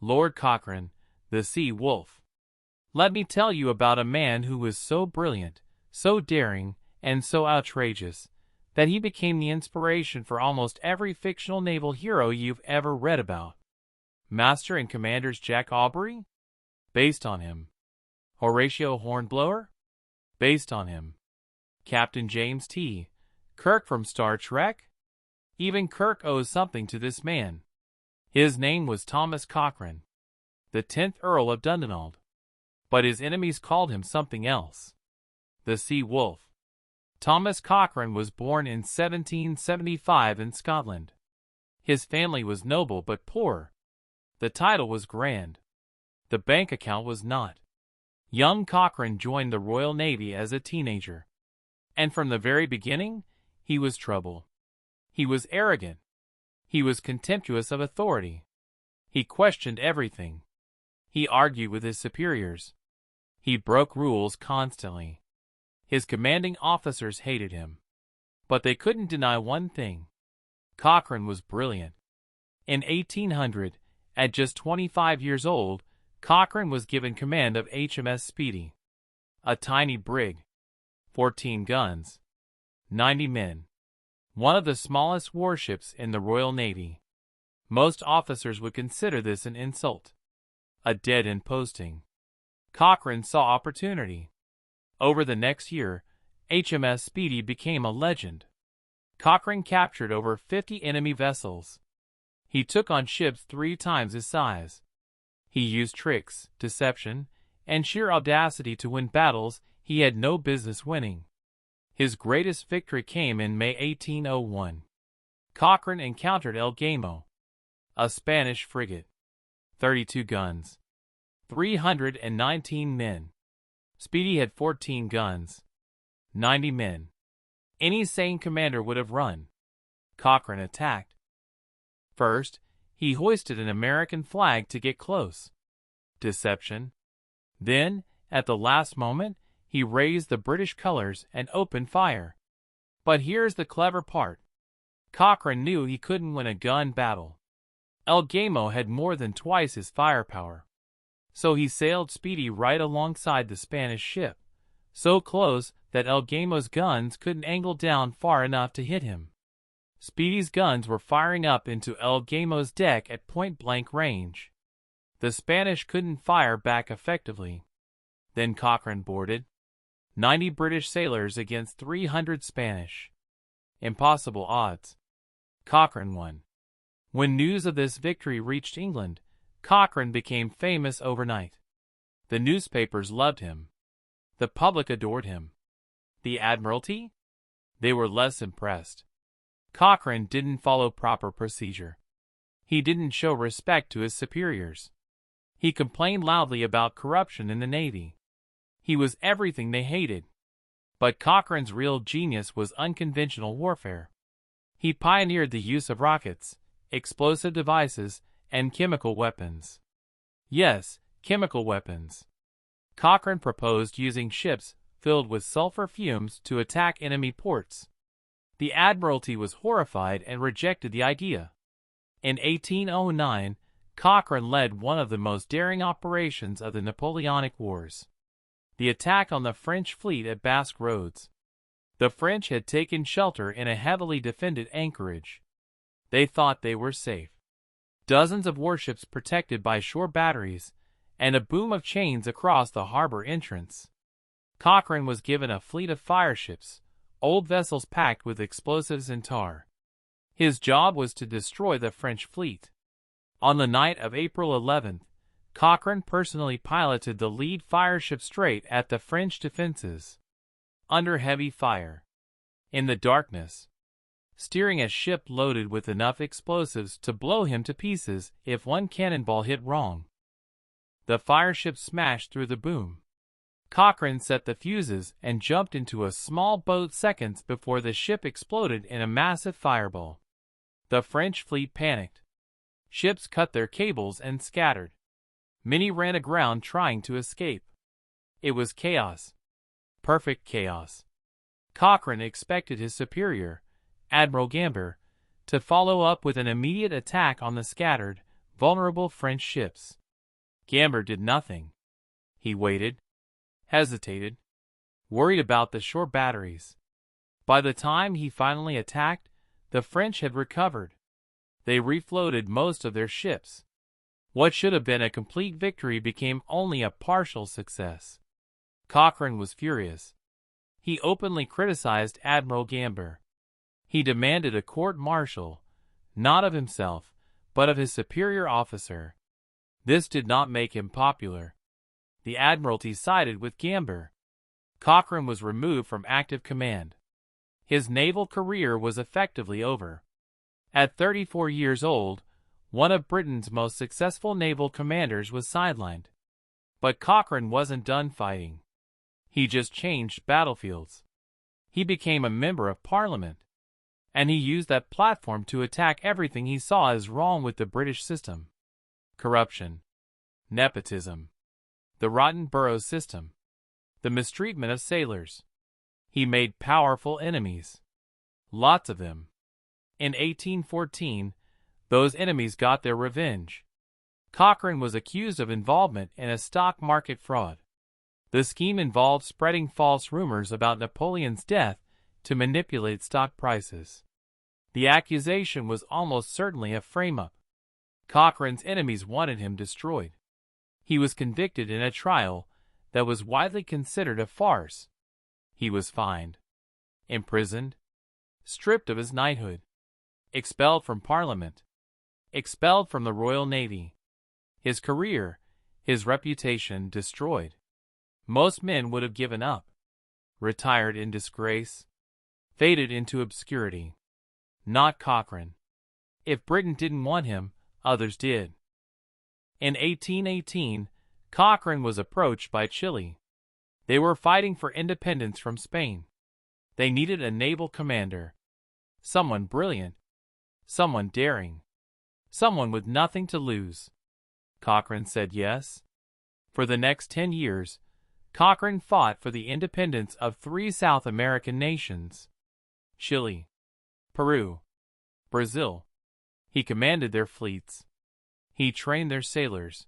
Lord Cochrane, the Sea Wolf. Let me tell you about a man who was so brilliant, so daring, and so outrageous, that he became the inspiration for almost every fictional naval hero you've ever read about. Master and Commander's Jack Aubrey? Based on him. Horatio Hornblower? Based on him. Captain James T. Kirk from Star Trek? Even Kirk owes something to this man. His name was Thomas Cochrane, the 10th Earl of Dundonald. But his enemies called him something else. The Sea Wolf. Thomas Cochrane was born in 1775 in Scotland. His family was noble but poor. The title was grand. The bank account was not. Young Cochrane joined the Royal Navy as a teenager. And from the very beginning, he was trouble. He was arrogant. He was contemptuous of authority. He questioned everything. He argued with his superiors. He broke rules constantly. His commanding officers hated him. But they couldn't deny one thing. Cochrane was brilliant. In 1800, at just 25 years old, Cochrane was given command of HMS Speedy, a tiny brig, 14 guns, 90 men, one of the smallest warships in the Royal Navy. Most officers would consider this an insult, a dead-end posting. Cochrane saw opportunity. Over the next year, HMS Speedy became a legend. Cochrane captured over 50 enemy vessels. He took on ships 3 times his size. He used tricks, deception, and sheer audacity to win battles he had no business winning. His greatest victory came in May 1801. Cochrane encountered El Gamo, a Spanish frigate, 32 guns, 319 men. Speedy had 14 guns, 90 men. Any sane commander would have run. Cochrane attacked. First, he hoisted an American flag to get close. Deception. Then, at the last moment, he raised the British colors and opened fire. But here's the clever part. Cochrane knew he couldn't win a gun battle. El Gamo had more than twice his firepower. So he sailed Speedy right alongside the Spanish ship, so close that El Gamo's guns couldn't angle down far enough to hit him. Speedy's guns were firing up into El Gamo's deck at point-blank range. The Spanish couldn't fire back effectively. Then Cochrane boarded. 90 British sailors against 300 Spanish. Impossible odds. Cochrane won. When news of this victory reached England, Cochrane became famous overnight. The newspapers loved him. The public adored him. The Admiralty? They were less impressed. Cochrane didn't follow proper procedure. He didn't show respect to his superiors. He complained loudly about corruption in the Navy. He was everything they hated. But Cochrane's real genius was unconventional warfare. He pioneered the use of rockets, explosive devices, and chemical weapons. Yes, chemical weapons. Cochrane proposed using ships filled with sulfur fumes to attack enemy ports. The Admiralty was horrified and rejected the idea. In 1809, Cochrane led one of the most daring operations of the Napoleonic Wars. The attack on the French fleet at Basque Roads. The French had taken shelter in a heavily defended anchorage. They thought they were safe. Dozens of warships protected by shore batteries, and a boom of chains across the harbor entrance. Cochrane was given a fleet of fireships, old vessels packed with explosives and tar. His job was to destroy the French fleet. On the night of April 11th, Cochrane personally piloted the lead fireship straight at the French defenses. Under heavy fire. In the darkness. Steering a ship loaded with enough explosives to blow him to pieces if one cannonball hit wrong. The fireship smashed through the boom. Cochrane set the fuses and jumped into a small boat seconds before the ship exploded in a massive fireball. The French fleet panicked. Ships cut their cables and scattered. Many ran aground trying to escape. It was chaos. Perfect chaos. Cochrane expected his superior, Admiral Gambier, to follow up with an immediate attack on the scattered, vulnerable French ships. Gamber did nothing. He waited, hesitated, worried about the shore batteries. By the time he finally attacked, the French had recovered. They refloated most of their ships. What should have been a complete victory became only a partial success. Cochrane was furious. He openly criticized Admiral Gamber. He demanded a court-martial, not of himself, but of his superior officer. This did not make him popular. The Admiralty sided with Gamber. Cochrane was removed from active command. His naval career was effectively over. At 34 years old, one of Britain's most successful naval commanders was sidelined. But Cochrane wasn't done fighting. He just changed battlefields. He became a member of Parliament. And he used that platform to attack everything he saw as wrong with the British system. Corruption, nepotism, the rotten borough system, the mistreatment of sailors. He made powerful enemies. Lots of them. In 1814, those enemies got their revenge. Cochrane was accused of involvement in a stock market fraud. The scheme involved spreading false rumors about Napoleon's death to manipulate stock prices. The accusation was almost certainly a frame-up. Cochrane's enemies wanted him destroyed. He was convicted in a trial that was widely considered a farce. He was fined, imprisoned, stripped of his knighthood, expelled from Parliament, expelled from the Royal Navy. His career, his reputation destroyed. Most men would have given up, retired in disgrace, faded into obscurity. Not Cochrane. If Britain didn't want him, others did. In 1818, Cochrane was approached by Chile. They were fighting for independence from Spain. They needed a naval commander. Someone brilliant. Someone daring. Someone with nothing to lose. Cochrane said yes. For the next 10 years, Cochrane fought for the independence of 3 South American nations: Chile, Peru, Brazil. He commanded their fleets. He trained their sailors.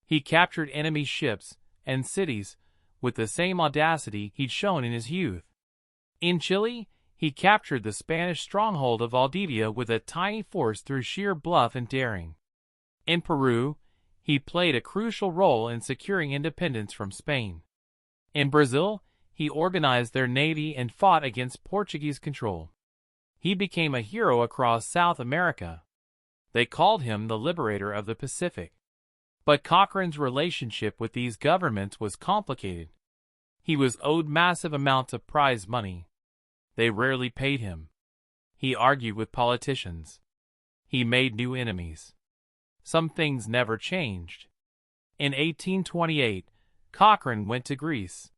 He captured enemy ships and cities with the same audacity he'd shown in his youth. In Chile, he captured the Spanish stronghold of Valdivia with a tiny force through sheer bluff and daring. In Peru, he played a crucial role in securing independence from Spain. In Brazil, he organized their navy and fought against Portuguese control. He became a hero across South America. They called him the liberator of the Pacific. But Cochrane's relationship with these governments was complicated. He was owed massive amounts of prize money. They rarely paid him. He argued with politicians. He made new enemies. Some things never changed. In 1828, Cochrane went to Greece.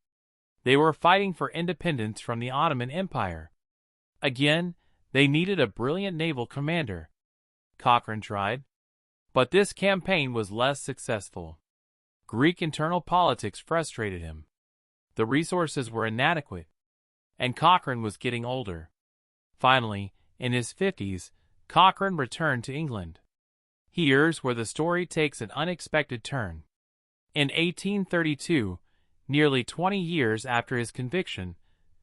They were fighting for independence from the Ottoman Empire. Again, they needed a brilliant naval commander. Cochrane tried. But this campaign was less successful. Greek internal politics frustrated him. The resources were inadequate, and Cochrane was getting older. Finally, in his 50s, Cochrane returned to England. Here's where the story takes an unexpected turn. In 1832, nearly 20 years after his conviction,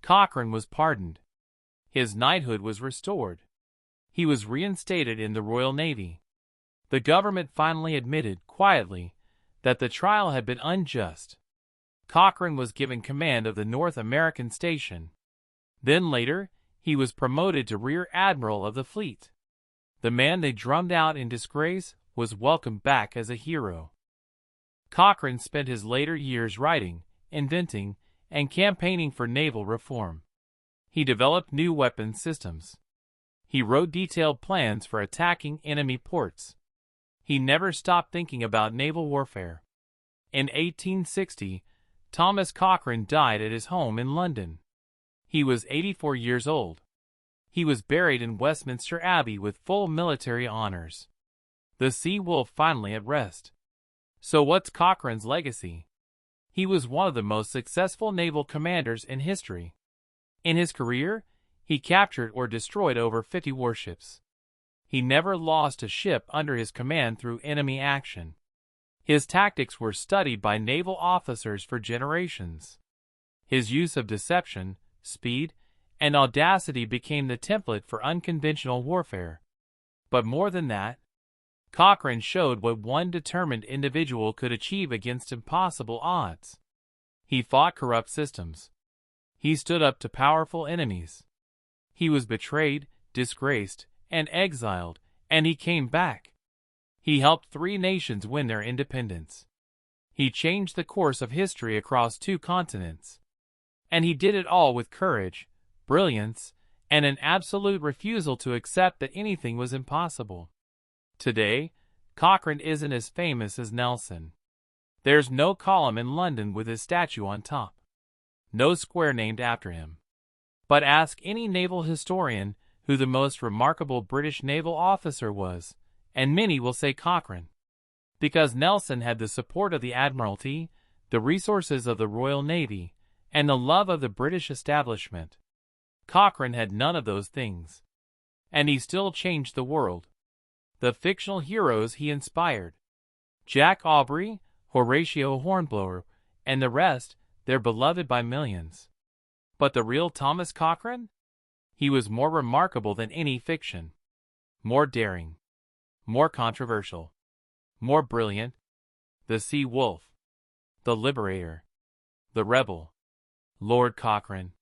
Cochrane was pardoned. His knighthood was restored. He was reinstated in the Royal Navy. The government finally admitted, quietly, that the trial had been unjust. Cochrane was given command of the North American station. Then later, he was promoted to Rear Admiral of the fleet. The man they drummed out in disgrace was welcomed back as a hero. Cochrane spent his later years writing, inventing, and campaigning for naval reform. He developed new weapon systems. He wrote detailed plans for attacking enemy ports. He never stopped thinking about naval warfare. In 1860, Thomas Cochrane died at his home in London. He was 84 years old. He was buried in Westminster Abbey with full military honors. The sea wolf finally at rest. So what's Cochrane's legacy? He was one of the most successful naval commanders in history. In his career, he captured or destroyed over 50 warships. He never lost a ship under his command through enemy action. His tactics were studied by naval officers for generations. His use of deception, speed, and audacity became the template for unconventional warfare. But more than that, Cochrane showed what one determined individual could achieve against impossible odds. He fought corrupt systems. He stood up to powerful enemies. He was betrayed, disgraced, and exiled, and he came back. He helped 3 nations win their independence. He changed the course of history across 2 continents. And he did it all with courage, brilliance, and an absolute refusal to accept that anything was impossible. Today, Cochrane isn't as famous as Nelson. There's no column in London with his statue on top. No square named after him. But ask any naval historian who the most remarkable British naval officer was, and many will say Cochrane. Because Nelson had the support of the Admiralty, the resources of the Royal Navy, and the love of the British establishment. Cochrane had none of those things. And he still changed the world. The fictional heroes he inspired, Jack Aubrey, Horatio Hornblower, and the rest, they're beloved by millions. But the real Thomas Cochrane? He was more remarkable than any fiction. More daring. More controversial. More brilliant. The sea wolf. The liberator. The rebel. Lord Cochrane.